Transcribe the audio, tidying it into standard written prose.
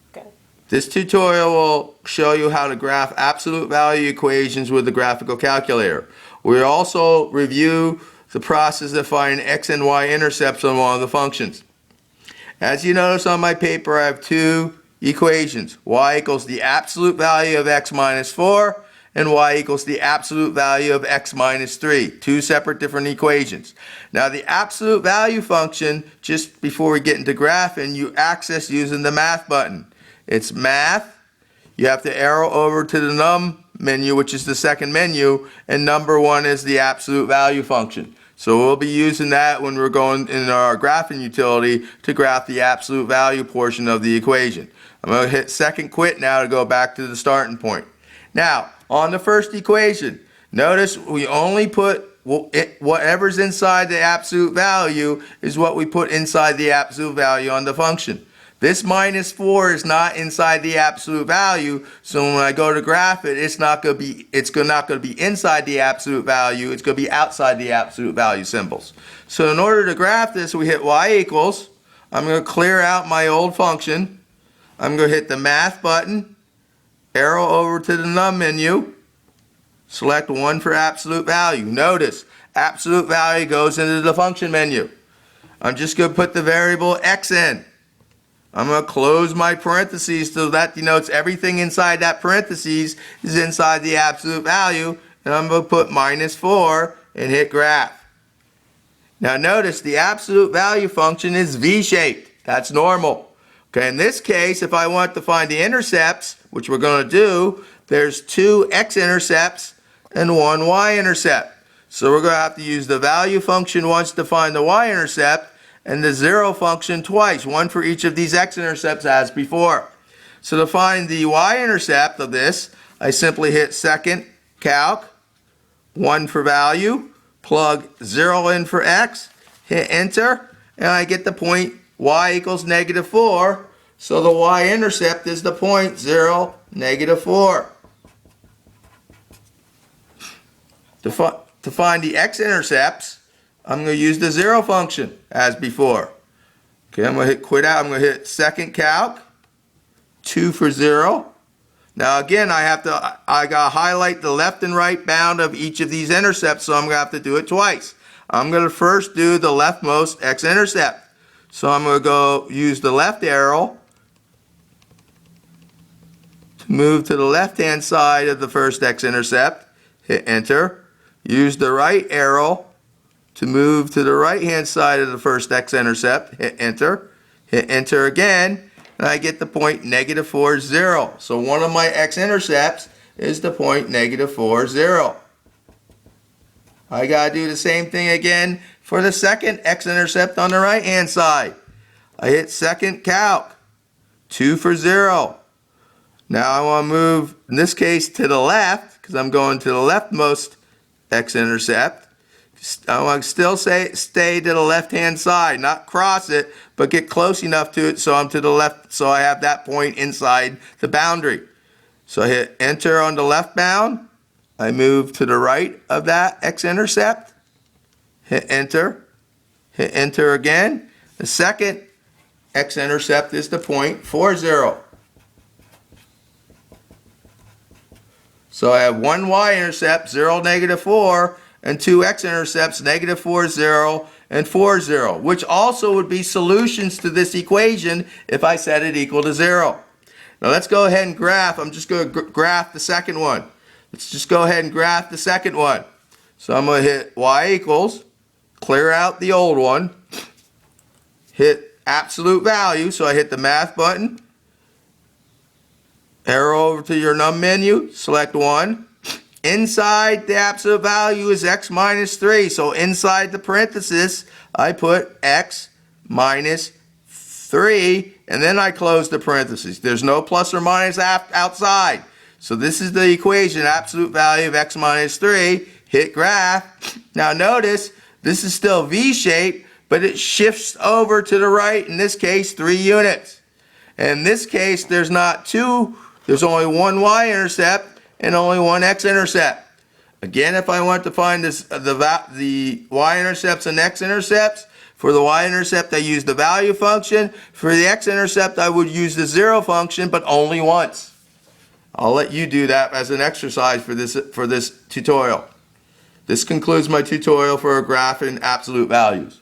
Okay. This tutorial will show you how to graph absolute value equations with the graphical calculator. We'll also review the process of finding x and y intercepts on one of the functions. As you notice on my paper, I have two equations. Y equals the absolute value of x minus 4 and y equals the absolute value of x minus 3. Two separate different equations. Now the absolute value function, just before we get into graphing, you access using the math button. It's math. You have to arrow over to the num menu, which is the second menu, and number 1 is the absolute value function. So we'll be using that when we're going in our graphing utility to graph the absolute value portion of the equation. I'm going to hit second quit now to go back to the starting point. Now, on the first equation, notice we only put whatever's inside the absolute value is what we put inside the absolute value on the function. This minus 4 is not inside the absolute value, so when I go to graph it, it's not going to be inside the absolute value, it's going to be outside the absolute value symbols. So in order to graph this, we hit y equals. I'm going to clear out my old function. I'm going to hit the math button, arrow over to the num menu, select 1 for absolute value. Notice, absolute value goes into the function menu. I'm just going to put the variable x in. I'm going to close my parentheses so that denotes everything inside that parentheses is inside the absolute value. And I'm going to put minus 4 and hit graph. Now notice the absolute value function is V-shaped. That's normal. Okay, in this case, if I want to find the intercepts, which we're going to do, there's 2 x-intercepts and 1 y-intercept. So we're going to have to use the value function once to find the y-intercept, and the 0 function twice, 1 for each of these x-intercepts as before. So to find the y-intercept of this, I simply hit second calc, 1 for value, plug 0 in for x, hit enter, and I get the point y equals negative 4. So the y-intercept is the point 0, negative 4. To find the x-intercepts, I'm going to use the 0 function as before. Okay, I'm going to hit quit out. I'm going to hit second calc, 2 for 0. Now again, I got to highlight the left and right bound of each of these intercepts, so I'm going to have to do it twice. I'm going to first do the leftmost x-intercept. So I'm going to go use the left arrow to move to the left-hand side of the first x-intercept. Hit enter. Use the right arrow to move to the right-hand side of the first x-intercept, hit enter again, and I get the point negative 4, 0. So one of my x-intercepts is the point negative 4, 0. I got to do the same thing again for the second x-intercept on the right-hand side. I hit second calc, 2 for 0. Now I want to move, in this case, to the left, because I'm going to the leftmost x-intercept. I want to still stay to the left-hand side, not cross it, but get close enough to it so I'm to the left, so I have that point inside the boundary. So I hit enter on the left bound. I move to the right of that x-intercept. Hit enter again. The second x-intercept is the point 4, 0. So I have 1 y-intercept, 0, negative 4, and 2 x-intercepts, negative 4, 0, and 4, 0, which also would be solutions to this equation if I set it equal to 0. Now let's go ahead and graph. I'm just going to graph the second one. Let's just go ahead and graph the second one. So I'm going to hit y equals, clear out the old one, hit absolute value, so I hit the math button, arrow over to your num menu, select 1. Inside the absolute value is x minus 3, so inside the parenthesis I put x minus 3, and then I close the parentheses. There's no plus or minus outside. So this is the equation, absolute value of x minus 3, hit graph. Now notice, this is still V-shaped, but it shifts over to the right, in this case 3 units. In this case, there's not 2, there's only 1 y-intercept and only 1 x-intercept. Again, if I want to find the y-intercepts and x-intercepts, For the y-intercept, I use the value function. For the x-intercept, I would use the 0 function, but only once. I'll let you do that as an exercise for this tutorial. This concludes my tutorial for graphing absolute values.